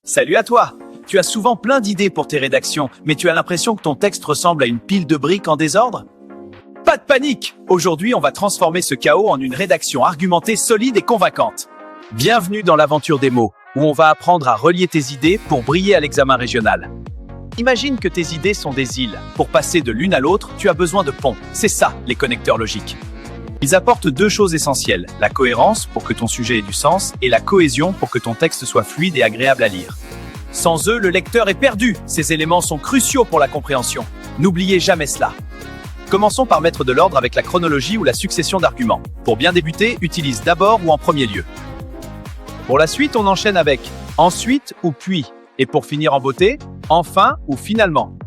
Salut à toi! Tu as souvent plein d'idées pour tes rédactions, mais tu as l'impression que ton texte ressemble à une pile de briques en désordre? Pas de panique! Aujourd'hui, on va transformer ce chaos en une rédaction argumentée, solide et convaincante. Bienvenue dans l'aventure des mots, où on va apprendre à relier tes idées pour briller à l'examen régional. Imagine que tes idées sont des îles. Pour passer de l'une à l'autre, tu as besoin de ponts. C'est ça, les connecteurs logiques. Ils apportent deux choses essentielles, la cohérence pour que ton sujet ait du sens et la cohésion pour que ton texte soit fluide et agréable à lire. Sans eux, le lecteur est perdu. Ces éléments sont cruciaux pour la compréhension. N'oubliez jamais cela. Commençons par mettre de l'ordre avec la chronologie ou la succession d'arguments. Pour bien débuter, utilise d'abord ou en premier lieu. Pour la suite, on enchaîne avec ensuite ou puis. Et pour finir en beauté, enfin ou finalement.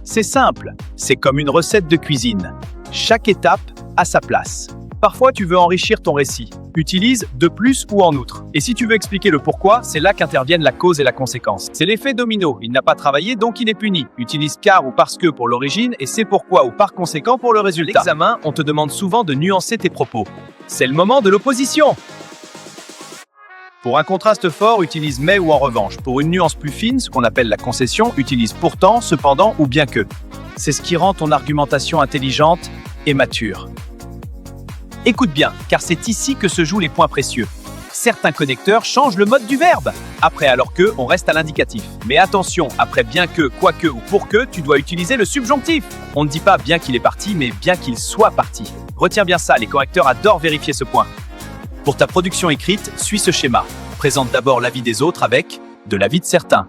C'est simple, c'est comme une recette de cuisine. Chaque étape a sa place. Parfois, tu veux enrichir ton récit. Utilise de plus ou en outre. Et si tu veux expliquer le pourquoi, c'est là qu'interviennent la cause et la conséquence. C'est l'effet domino. Il n'a pas travaillé, donc il est puni. Utilise car ou parce que pour l'origine et c'est pourquoi ou par conséquent pour le résultat. L'examen, on te demande souvent de nuancer tes propos. C'est le moment de l'opposition. Pour un contraste fort, utilise mais ou en revanche. Pour une nuance plus fine, ce qu'on appelle la concession, utilise pourtant, cependant ou bien que. C'est ce qui rend ton argumentation intelligente et mature. Écoute bien, car c'est ici que se jouent les points précieux. Certains connecteurs changent le mode du verbe. Après alors que, on reste à l'indicatif. Mais attention, après bien que, quoique ou pour que, tu dois utiliser le subjonctif. On ne dit pas bien qu'il est parti, mais bien qu'il soit parti. Retiens bien ça, les correcteurs adorent vérifier ce point. Pour ta production écrite, suis ce schéma. Présente d'abord l'avis des autres avec de l'avis de certains.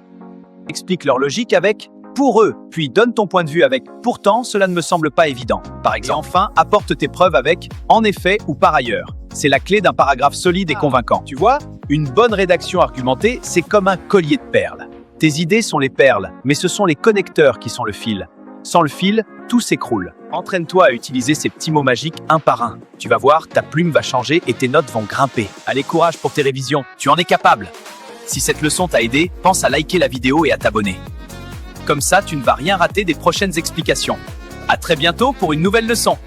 Explique leur logique avec pour eux, puis donne ton point de vue avec pourtant, cela ne me semble pas évident. Par exemple, enfin, apporte tes preuves avec en effet ou par ailleurs. C'est la clé d'un paragraphe solide et convaincant. Tu vois, une bonne rédaction argumentée, c'est comme un collier de perles. Tes idées sont les perles, mais ce sont les connecteurs qui sont le fil. Sans le fil, tout s'écroule. Entraîne-toi à utiliser ces petits mots magiques un par un. Tu vas voir, ta plume va changer et tes notes vont grimper. Allez, courage pour tes révisions, tu en es capable. Si cette leçon t'a aidé, pense à liker la vidéo et à t'abonner. Comme ça, tu ne vas rien rater des prochaines explications. À très bientôt pour une nouvelle leçon.